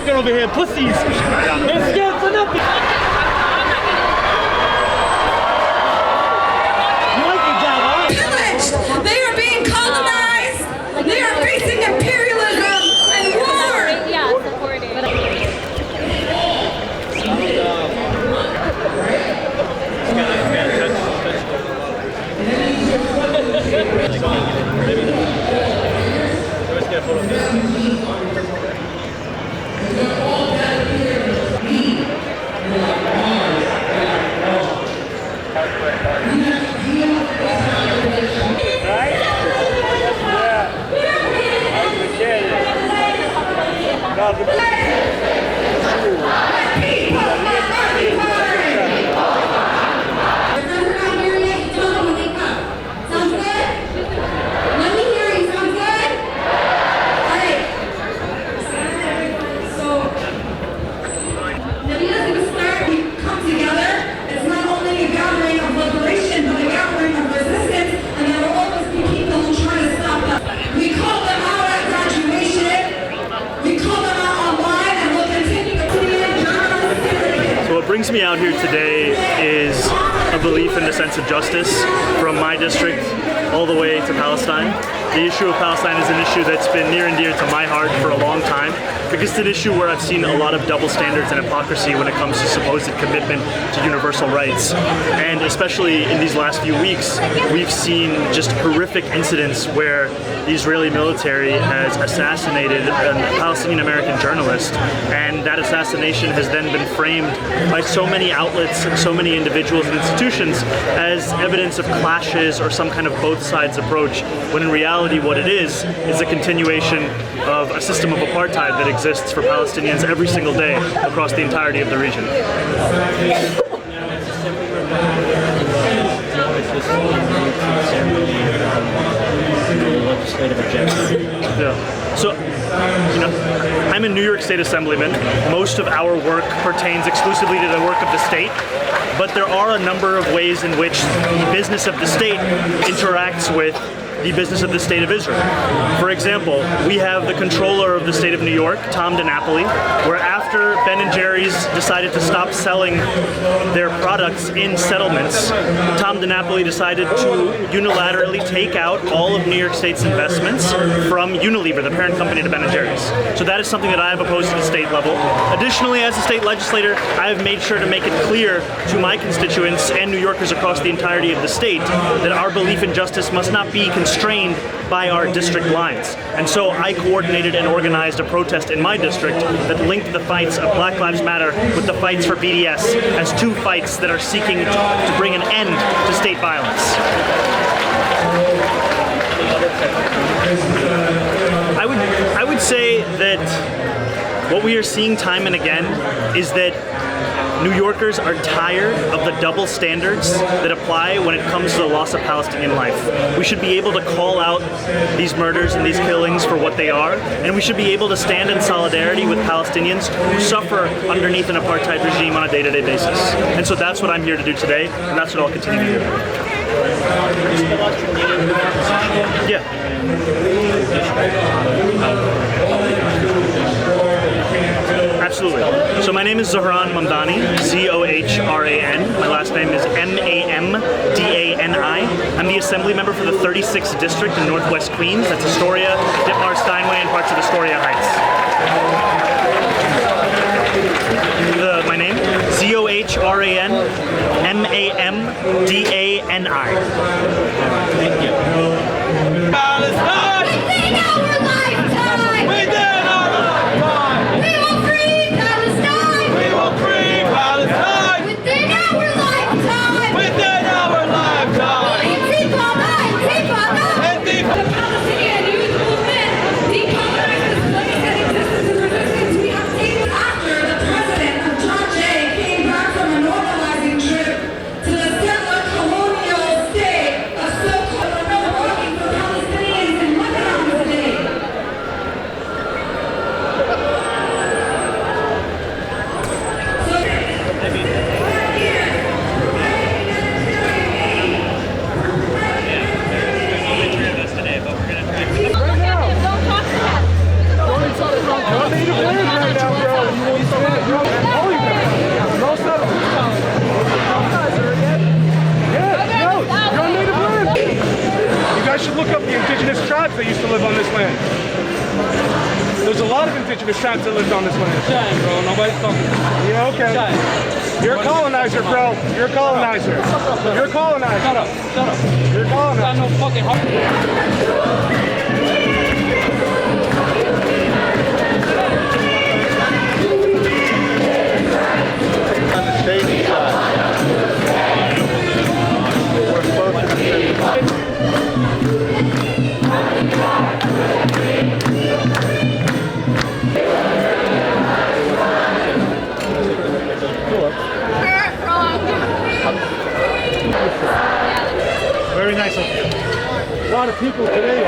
Over here, pussies! They're scared for nothing! Pillaged! They are being colonized! They are facing imperialism and war! Yeah, supported. Brings me out here today is a belief in the sense of justice from my district all the way to Palestine. The issue of Palestine is an issue that's been near and dear to my heart for a long time, because it's an issue where I've seen a lot of double standards and hypocrisy when it comes to supposed commitment to universal rights. And especially in these last few weeks, we've seen just horrific incidents where the Israeli military has assassinated a Palestinian-American journalist, and that assassination has then been framed by so many outlets, so many individuals and institutions as evidence of clashes or some kind of both sides approach, when in reality what it is a continuation of a system of apartheid that exists for Palestinians every single day across the entirety of the region. Yeah. So, I'm a New York State Assemblyman. Most of our work pertains exclusively to the work of the state, but there are a number of ways in which the business of the state interacts with the business of the State of Israel. For example, we have the controller of the state of New York, Tom DiNapoli, where after Ben & Jerry's decided to stop selling their products in settlements, Tom DiNapoli decided to unilaterally take out all of New York State's investments from Unilever, the parent company to Ben & Jerry's. So that is something that I have opposed at the state level. Additionally, as a state legislator, I have made sure to make it clear to my constituents and New Yorkers across the entirety of the state that our belief in justice must not be constrained by our district lines. And so I coordinated and organized a protest in my district that linked the fights of Black Lives Matter with the fights for BDS as two fights that are seeking to bring an end to state violence. I would say that what we are seeing time and again is that New Yorkers are tired of the double standards that apply when it comes to the loss of Palestinian life. We should be able to call out these murders and these killings for what they are, and we should be able to stand in solidarity with Palestinians who suffer underneath an apartheid regime on a day-to-day basis. And so that's what I'm here to do today, and that's what I'll continue to do. Yeah. Absolutely. So my name is Zohran Mamdani, Z-O-H-R-A-N. My last name is M-A-M-D-A-N-I. I'm the assembly member for the 36th District in Northwest Queens. That's Astoria, Ditmar, Steinway, and parts of Astoria Heights. My name? Z-O-H-R-A-N M-A-M-D-A-N-I. Thank you. Palestine! Within our lifetime! Within our lifetime! We will free Palestine! We will free Palestine! Within our lifetime! Within our lifetime! Intifada! Intifada! The Palestinian youth movement decolonized the place and existence and resistance we have seen after the president of John Jay came back from a normalizing trip to the settler colonial state of so-called working for Palestinians in Lebanon today. Should look up the indigenous tribes that used to live on this land. There's a lot of indigenous tribes that lived on this land. Shut bro. Nobody's talking. Yeah, okay. You're a colonizer, bro. You're a colonizer. You're a colonizer. Shut up. Shut up. You're a colonizer. Got no fucking heart. On the staging side. We're close to the Very nice of you. A lot of people today.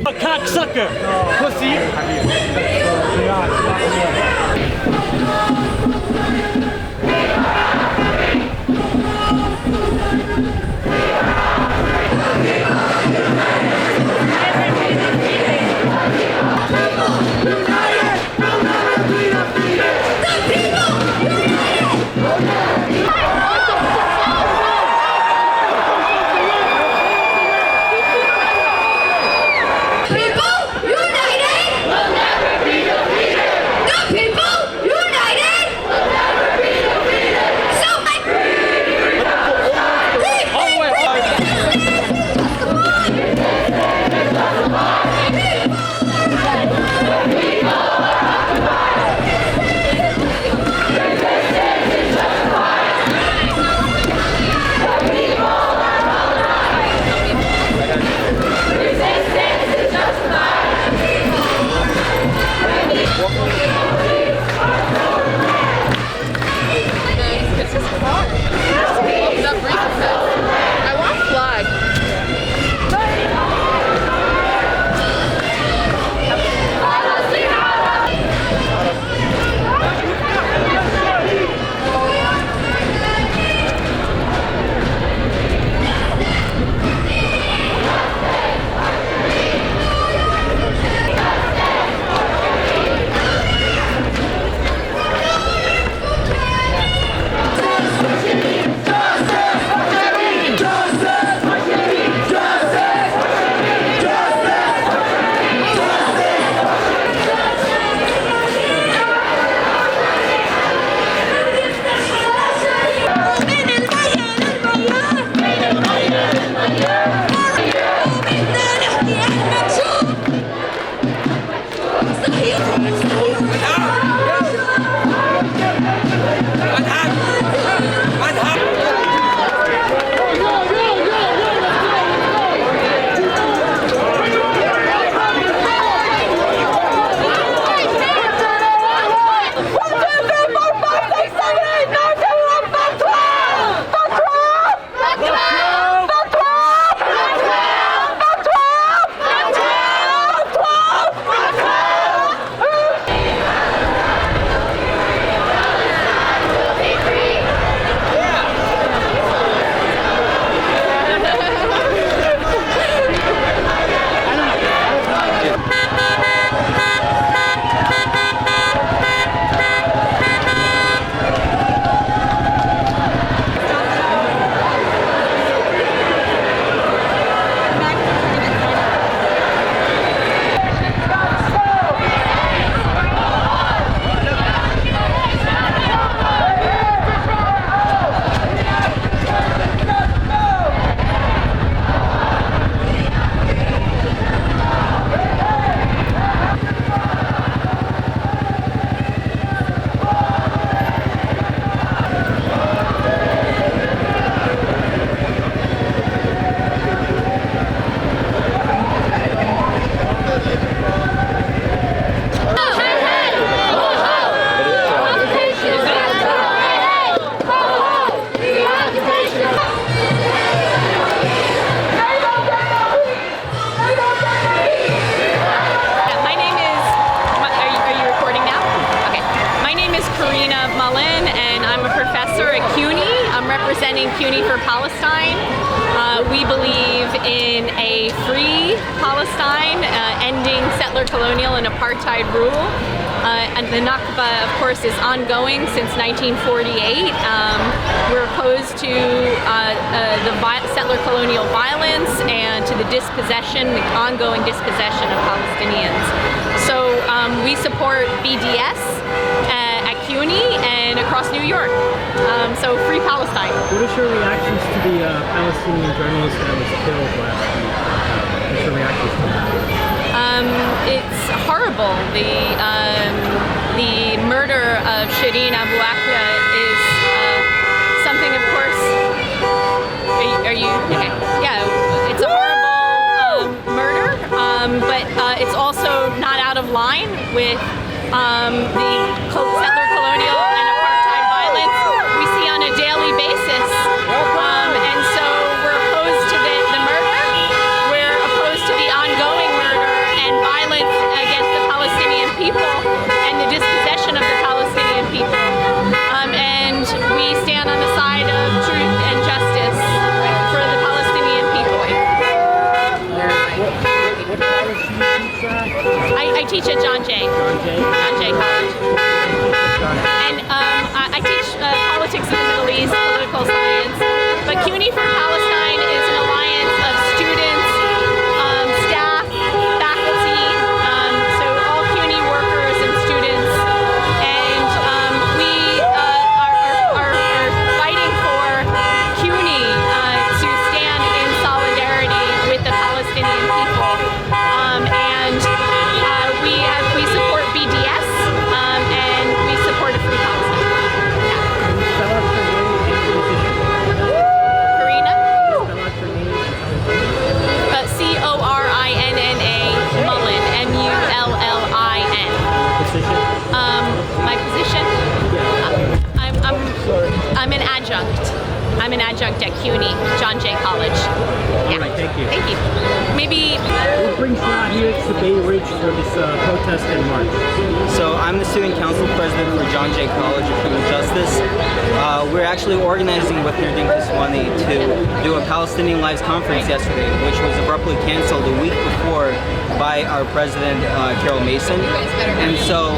A cocksucker! Pussy! representing CUNY for Palestine. We believe in a free Palestine, ending settler colonial and apartheid rule. And the Nakba, of course, is ongoing since 1948. We're opposed to the settler colonial violence and to the dispossession, the ongoing dispossession of Palestinians. So we support BDS at CUNY and across New York. So free Palestine. What is your reactions to the Palestinian journalist that was killed last week? What's your reactions to that? It's horrible. The murder of Shireen Abu Aqala is something, of course. Are you okay? Yeah, it's a horrible murder, but it's also not out of line with the settler colonial and apartheid violence we see on a daily basis. And so we're opposed to the murder. We're opposed to the ongoing murder What college do you teach at? I teach at John Jay. John Jay College. And I teach politics in the Middle East, political science. But CUNY for Palestine is an alliance of students, staff, faculty, so all CUNY workers and students. And we are fighting for CUNY to stand in solidarity with the Palestinian people. And we support BDS, and we support a free Palestine. Karina? C-O-R-I-N-N-A, Mullen, M-U-L-L-I-N. My position? I'm an adjunct. I'm an adjunct at CUNY, John Jay College. All right, thank you. Thank you. Maybe What brings you out here to Bay Ridge for this protest and march? So I'm the student council president for John Jay College of Criminal Justice. We're actually organizing with Nerdin Kiswani to do a Palestinian Lives conference yesterday, which was abruptly canceled a week before by our president, Carol Mason. And so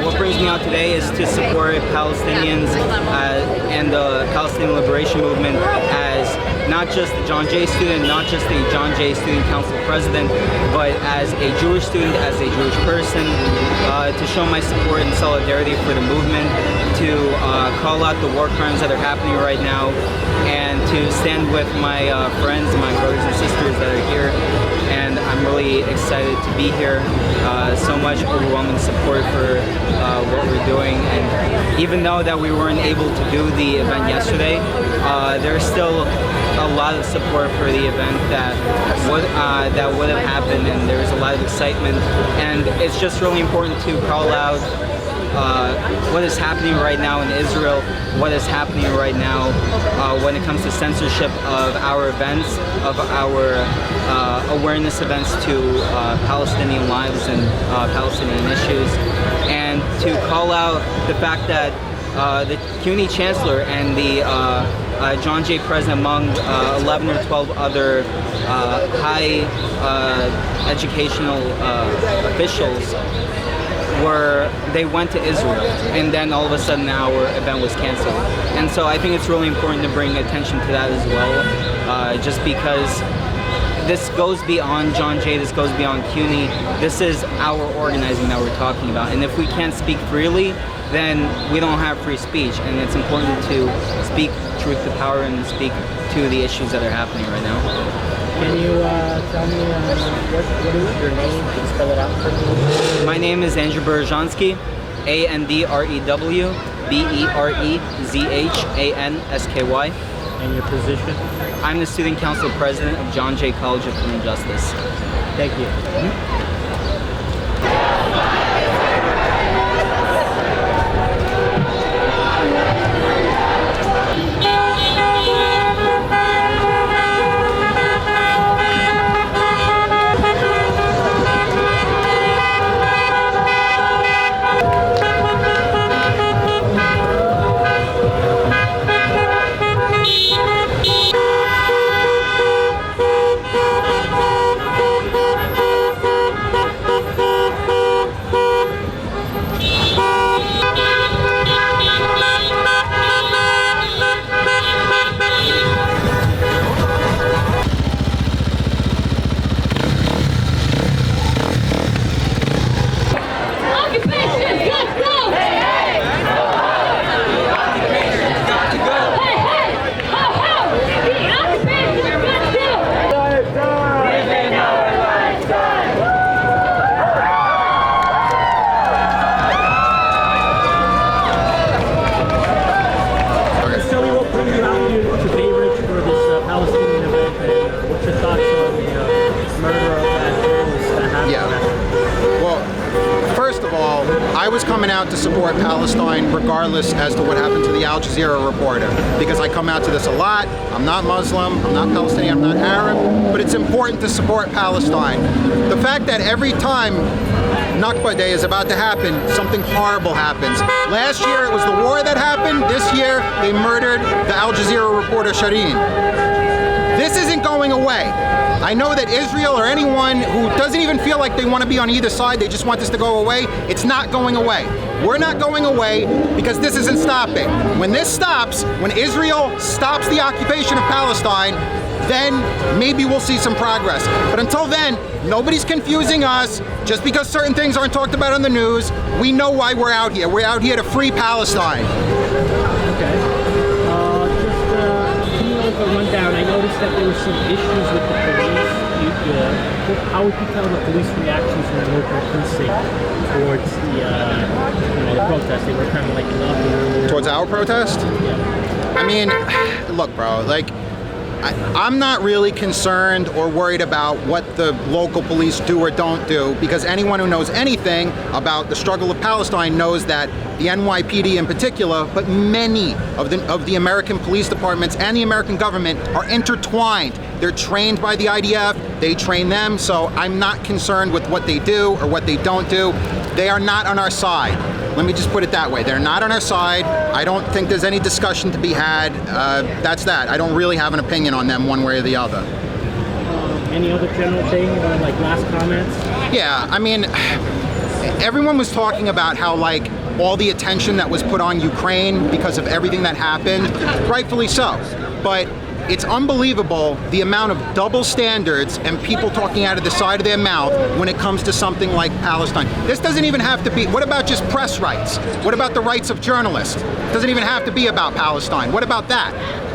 what brings me out today is to support Palestinians and the Palestinian Liberation Movement as not just a John Jay student, not just a John Jay Student Council president, but as a Jewish student, as a Jewish person, to show my support and solidarity for the movement, to call out the war crimes that are happening right now, and to stand with my friends and my brothers and sisters that are here. And I'm really excited to be here. So much overwhelming support for what we're doing. And even though that we weren't able to do the event yesterday, there's still a lot of support for the event that would have happened, and there's a lot of excitement. And it's just really important to call out what is happening right now in Israel, what is happening right now when it comes to censorship of our events, of our awareness events to Palestinian lives and Palestinian issues, and to call out the fact that the CUNY chancellor and the John Jay president, among 11 or 12 other high educational officials, they went to Israel, and then all of a sudden our event was canceled. And so I think it's really important to bring attention to that as well, just because this goes beyond John Jay, this goes beyond CUNY. This is our organizing that we're talking about. And if we can't speak freely, then we don't have free speech. And it's important to speak truth to power and speak to the issues that are happening right now. Can you tell me what is your name? Can you spell it out for me? My name is Andrew Berezhansky, Andrewberezhansky. And your position? I'm the student council president of John Jay College of Criminal Justice. Thank you. I was coming out to support Palestine regardless as to what happened to the Al Jazeera reporter, because I come out to this a lot. I'm not Muslim, I'm not Palestinian, I'm not Arab, but it's important to support Palestine. The fact that every time Nakba Day is about to happen, something horrible happens. Last year it was the war that happened. This year they murdered the Al Jazeera reporter Shireen. This isn't going away. I know that Israel or anyone who doesn't even feel like they want to be on either side, they just want this to go away, it's not going away. We're not going away because this isn't stopping. When this stops, when Israel stops the occupation of Palestine, then maybe we'll see some progress. But until then, nobody's confusing us. Just because certain things aren't talked about on the news, we know why we're out here. We're out here to free Palestine. Okay. Can you give a rundown? I noticed that there were some issues with the police. How would you tell the police reactions in the local precinct towards the protest? They were kind of like up Towards our protest? Yeah. I mean, look, bro, like, I'm not really concerned or worried about what the local police do or don't do, because anyone who knows anything about the struggle of Palestine knows that the NYPD in particular, but many of the American police departments and the American government are intertwined. They're trained by the IDF, they train them, so I'm not concerned with what they do or what they don't do. They are not on our side. Let me just put it that way. They're not on our side. I don't think there's any discussion to be had. That's that. I don't really have an opinion on them one way or the other. Any other general thing, like last comments? Yeah, I mean, everyone was talking about how, like, all the attention that was put on Ukraine because of everything that happened, rightfully so. But it's unbelievable the amount of double standards and people talking out of the side of their mouth when it comes to something like Palestine. This doesn't even have to be, what about just press rights? What about the rights of journalists? It doesn't even have to be about Palestine. What about that?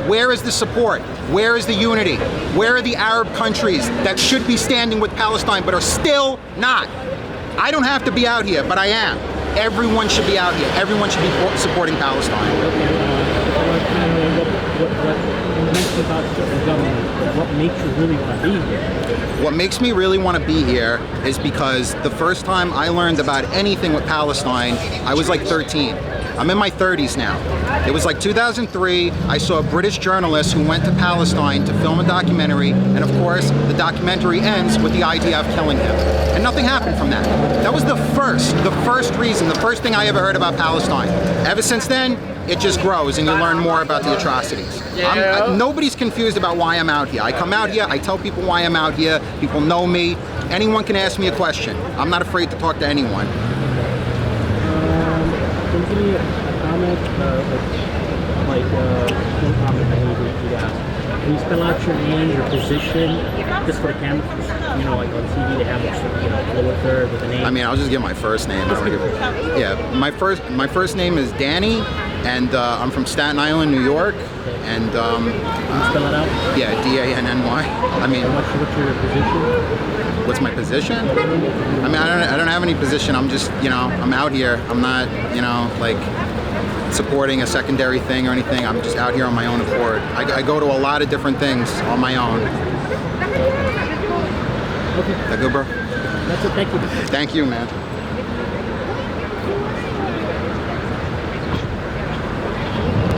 Where is the support? Where is the unity? Where are the Arab countries that should be standing with Palestine but are still not? I don't have to be out here, but I am. Everyone should be out here. Everyone should be supporting Palestine. What makes you really want to be here? What makes me really want to be here is because the first time I learned about anything with Palestine, I was like 13. I'm in my 30s now. It was like 2003, I saw a British journalist who went to Palestine to film a documentary, and of course, the documentary ends with the IDF killing him. And nothing happened from that. That was the first reason, the first thing I ever heard about Palestine. Ever since then, it just grows and you learn more about the atrocities. Nobody's confused about why I'm out here. I come out here, I tell people why I'm out here, people know me, anyone can ask me a question. I'm not afraid to talk to anyone. Can you give me a comment, no comment I need to ask. Can you spell out your name, your position, just for the camera, like on TV they have lower third with a name? I mean, I'll just give my first name. Yeah, my first name is Danny, and I'm from Staten Island, New York. And can you spell it out? Yeah, D-A-N-N-Y. I mean, what's your position? What's my position? I mean, I don't have any position. I'm just, I'm out here. I'm not, like supporting a secondary thing or anything. I'm just out here on my own accord. I go to a lot of different things on my own. Okay. That good, bro? That's it. Thank you. Thank you, man.